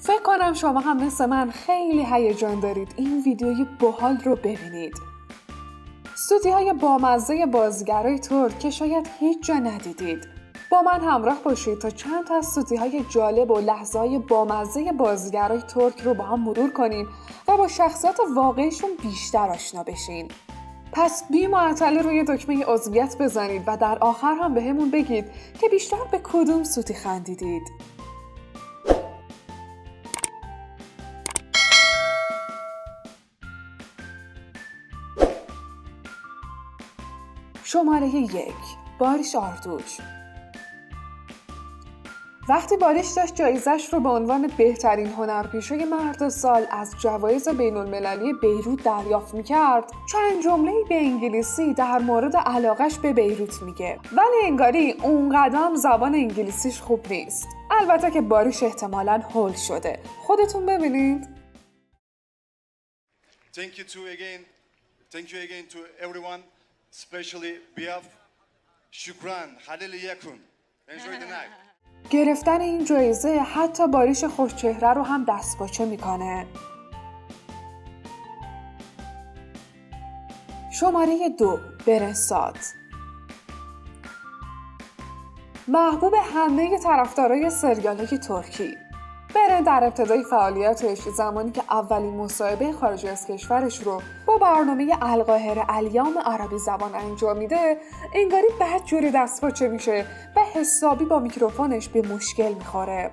فکر کنم شما هم مثل من خیلی هیجان دارید این ویدیوی باحال رو ببینید. سوتی‌های بامزه بازیگرای ترک که شاید هیچ جا ندیدید. با من همراه باشید تا چند تا از سوتی‌های جالب و لحظه‌های بامزه بازیگرای ترک رو با هم مرور کنیم و با شخصیت واقعیشون بیشتر آشنا بشین. پس بی معطل روی دکمه عضویت بزنید و در آخر هم بهمون بگید که بیشتر به کدوم سوتی خندیدید. شماره 1. باریش آردوش. وقتی باریش داشت جایزش رو به عنوان بهترین هنرپیشه مرد سال از جوایز بین‌المللی بیروت دریافت می‌کرد، چند جمله‌ای به انگلیسی در مورد علاقش به بیروت میگه، ولی انگاری اونقدر زبان انگلیسیش خوب نیست. البته که باریش احتمالاً هول شده. خودتون ببینید. Thank you again to everyone, especially Biaf. Shukran, Haliliyakun. Enjoy the night. گرفتن این جایزه حتی باریش خوشچهره رو هم دستپاچه میکنه. شماره 2. برنسات. محبوب همه طرفدارای سریال‌های ترکی. برن در ابتدای فعالیتش زمانی که اولین مصاحبه خارج از کشورش رو با برنامه القاهره الیام عربی زبان انجام میده، انگاری بدجوری دستپاچه میشه و حسابی با میکروفونش به مشکل میخوره.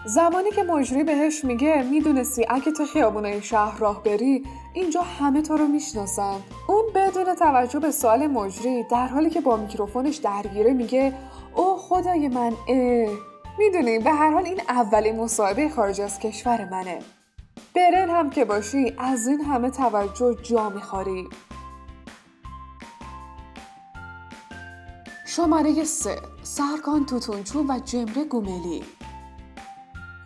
زمانی که مجری بهش میگه میدونستی اگه تو خیابونای شهر راه بری اینجا همه تو رو میشناسن، اون بدون توجه به سوال مجری در حالی که با میکروفونش درگیره میگه اوه خدای من میدونی به هر حال این اولین مصاحبه خارج از کشور منه. برن هم که باشی از این همه توجه جا میخوری. شماره 3. سرکان توتونچو و جمره گوملی.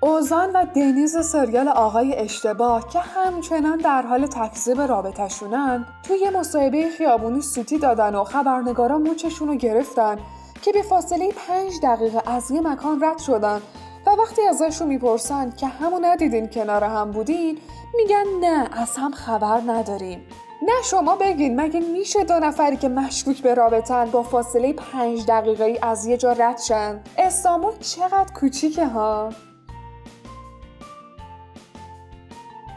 اوزان و دنیز سریال آقای اشتباه که همچنان در حال تکذیب رابطه‌شونن توی مصاحبه خیابونی سوتی دادن و خبرنگارا موچشون رو گرفتن که به فاصله 5 دقیقه از یه مکان رد شدن و وقتی ازشون میپرسن که همو ندیدین کنار هم بودین میگن نه از هم خبر نداریم. نه شما بگین مگه میشه 2 نفری که مشکوک به رابطن با فاصله 5 دقیقه‌ای از یه جا رد شن؟ استانبول چقدر کوچیکه ها.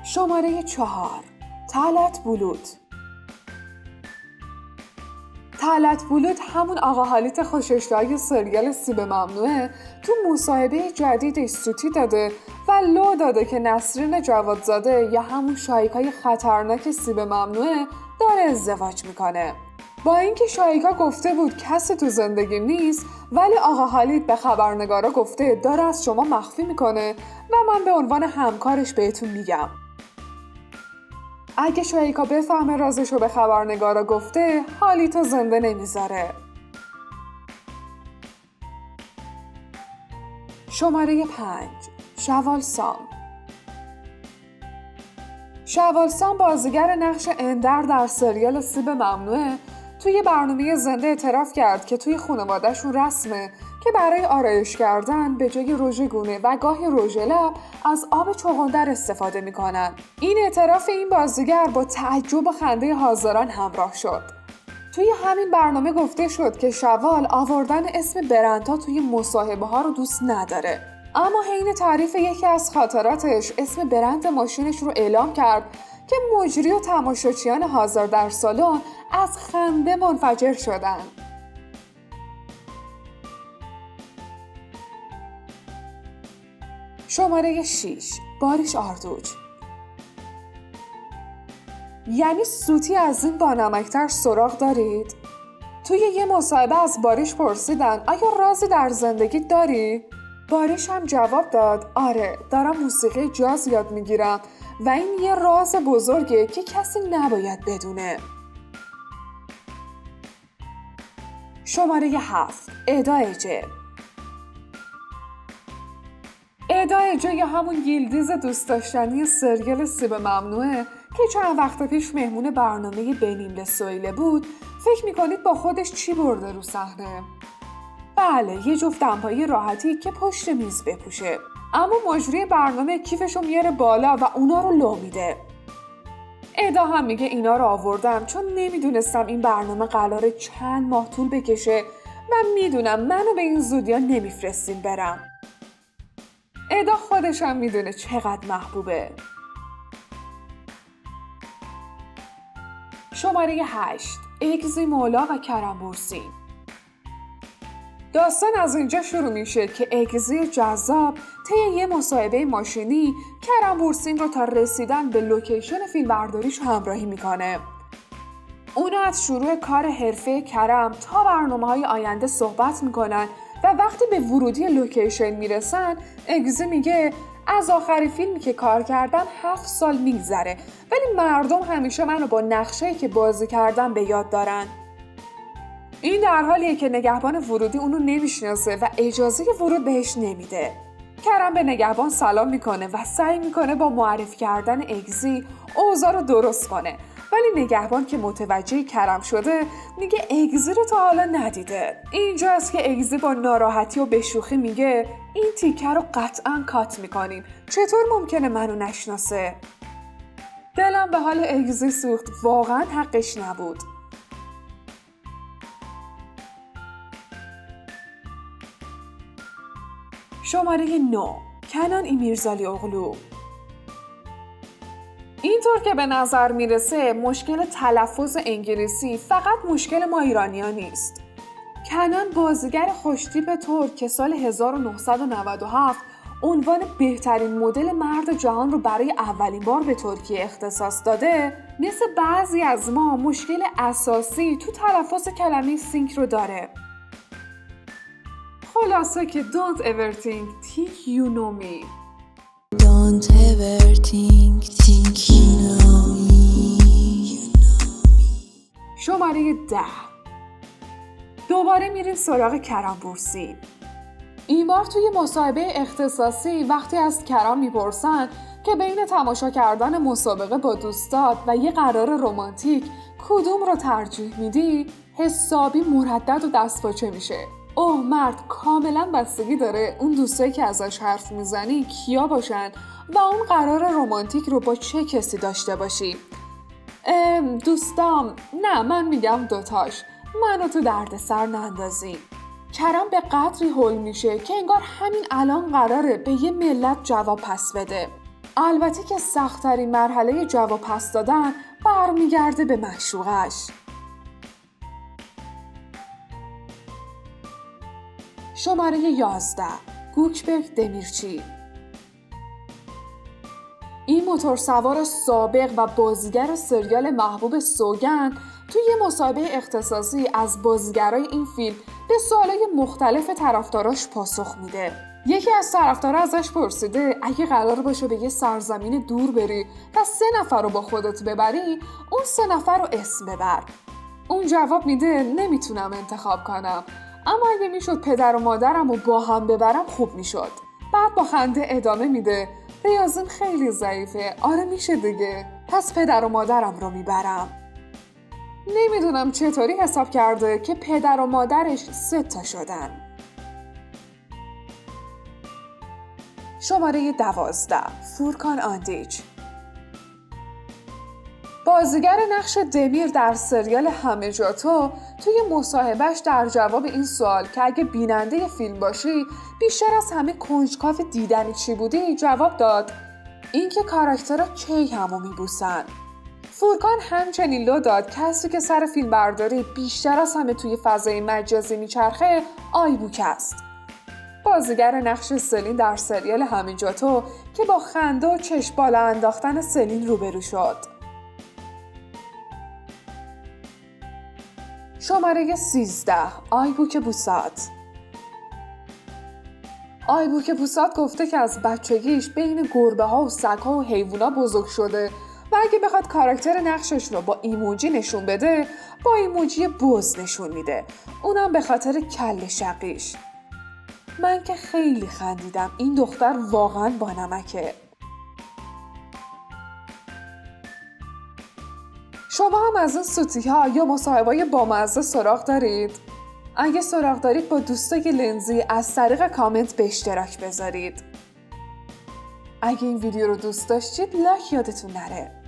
شماره 4. طلعت بولود. طلعت بولود همون آقا حالیت خوششتای سریال سیب ممنوعه تو مصاحبه جدیدش سوتی داده و لو داده که نسرین جوادزاده یا همون شایکای خطرناک سیب ممنوعه داره ازدواج میکنه. با اینکه شایکا گفته بود کسی تو زندگی نیست، ولی آقا حالیت به خبرنگارا گفته داره از شما مخفی میکنه و من به عنوان همکارش بهتون میگم. اگه شایکا بفهمه رازشو به خبرنگارا گفته، حالیتو زنده نمیذاره. شماره 5. شوالسام. شوالسام بازیگر نقش اندر در سریال سیب ممنوعه توی برنامه زنده اعتراف کرد که توی خانواده‌شون رسمه که برای آرایش کردن به جای رژ گونه و گاهی رژ لب از آب چغندر استفاده میکنن. این اعتراف این بازیگر با تعجب و خنده حاضران همراه شد. توی همین برنامه گفته شد که شوال آوردن اسم برنتا توی مصاحبه ها رو دوست نداره، اما حین تعریف یکی از خاطراتش اسم برند ماشینش رو اعلام کرد که مجری و تماشاچیان حاضر در سالن از خنده منفجر شدن. شماره 6. باریش آردوش. یعنی سوتی از این بانمکتر سراغ دارید؟ توی یه مصاحبه از باریش پرسیدن آیا رازی در زندگی داری؟ باریش هم جواب داد آره دارم موسیقی جاز یاد میگیرم و این یه راز بزرگه که کسی نباید بدونه. شماره 7. ادا اجه. ادا اجه یا همون ییلدیز دوست داشتنی سریال سیب ممنوعه که چند وقت پیش مهمون برنامه بنیم لسویله بود، فکر میکنید با خودش چی برده رو صحنه؟ بله، یه جفت دمپایی راحتی که پشت میز بپوشه. اما مجری برنامه کیفشو میاره بالا و اونا رو لو میده. ادا هم میگه اینا رو آوردم چون نمیدونستم این برنامه قراره چند ماه طول بکشه و میدونم منو به این زودیا نمیفرستین برم. ادا خودش هم میدونه چقدر محبوبه. شماره 8. اگزی مولا و کرم بورسین. داستان از اینجا شروع میشه که اگزی جذاب طی یه مصاحبه ماشینی کرم بورسین رو تا رسیدن به لوکیشن فیلمبرداریش همراهی میکنه. اونا از شروع کار حرفه کرم تا برنامه‌های آینده صحبت میکنن و وقتی به ورودی لوکیشن میرسن اگزی میگه از آخری فیلمی که کار کردم 7 سال میگذره ولی مردم همیشه منو با نقشه‌ای که بازی کردم به یاد دارن. این در حالیه که نگهبان ورودی اونو نمیشناسه و اجازه ورود بهش نمیده. کرم به نگهبان سلام میکنه و سعی میکنه با معرفی کردن اگزی اوضاع رو درست کنه، ولی نگهبان که متوجه کرم شده میگه اگزی رو تا حالا ندیده. اینجاست که اگزی با ناراحتی و به شوخی میگه این تیکه رو قطعاً کات میکنیم، چطور ممکنه منو نشناسه؟ دلم به حال اگزی سوخت، واقعاً حقش نبود. شماره 9. کنان ایمیرزالی اغلو. اینطور که به نظر میرسه مشکل تلفظ انگلیسی فقط مشکل ما ایرانی‌ها نیست. کنان بازیگر خوشتیپ ترک که سال 1997 عنوان بهترین مدل مرد جهان رو برای اولین بار به ترکیه اختصاص داده، مثل بعضی از ما مشکل اساسی تو تلفظ کلمه سینک رو داره. خلاصه که don't ever think you know me. Don't ever think you know me. شماره 10. دوباره میریم سراغ کرم بورسین. این بار توی مصاحبه اختصاصی وقتی از کرم میپرسن که بین تماشا کردن مسابقه با دوستات و یه قرار رمانتیک کدوم رو ترجیح میدی؟ حسابی مردد و دستپاچه میشه. اوه مرد، کاملا بستگی داره اون دوستایی که ازش حرف میزنی کیا باشن و اون قرار رمانتیک رو با چه کسی داشته باشی. دوستام، نه من میگم دوتاش، منو تو دردسر نندازی. کرم به قدری هول میشه که انگار همین الان قراره به یه ملت جواب پس بده. البته که سخت‌ترین مرحله جواب پس دادن برمیگرده به معشوقش. شماره 11. گوکبرگ دمیرچی. این موتورسوار سابق و بازیگر سریال محبوب سوگند توی یه مصاحبه اختصاصی از بازیگرای این فیلم به سوالای مختلف طرفداراش پاسخ میده. یکی از طرفدارا ازش پرسیده اگه قرار باشه به یه سرزمین دور بری و 3 نفر رو با خودت ببری، اون 3 نفر رو اسم ببر. اون جواب میده نمیتونم انتخاب کنم، اما اگه میشد پدر و مادرم رو با هم ببرم خوب میشد. بعد با خنده ادامه میده ریاضیم خیلی ضعیفه، آره میشه دیگه، پس پدر و مادرم رو میبرم. نمیدونم چطوری حساب کرده که پدر و مادرش 3 تا شدن. شماره 12. فورکان آندیچ. بازیگر نقش دمیر در سریال همه جا تو توی مصاحبهش در جواب این سوال که اگه بیننده فیلم باشی بیشتر از همه کنجکاو دیدن چی بودی جواب داد اینکه کاراکترها کی همو میبوسن. فورکان همچنین لو داد کسی که سر فیلم برداری بیشتر از همه توی فضای مجازی میچرخه آیبوک است. بازیگر نقش سلین در سریال همه جا تو که با خنده و چشم بالا انداختن سلین روبرو شد. شماره 13. آیبوک بوسات. آیبوک بوسات گفته که از بچگیش بین گربه ها و سگ ها و حیوونا بزرگ شده و اگه بخواد کاراکتر نقشش رو با ایموجی نشون بده با ایموجی بز نشون میده، اونم به خاطر کله شقیش. من که خیلی خندیدم، این دختر واقعا بانمکه. شما هم از این سوتی ها یا مصاحبه‌های بامزه سراغ دارید؟ اگه سراغ دارید با دوستای لنزی از طریق کامنت به اشتراک بذارید. اگه این ویدیو رو دوست داشتید لایک یادتون نره.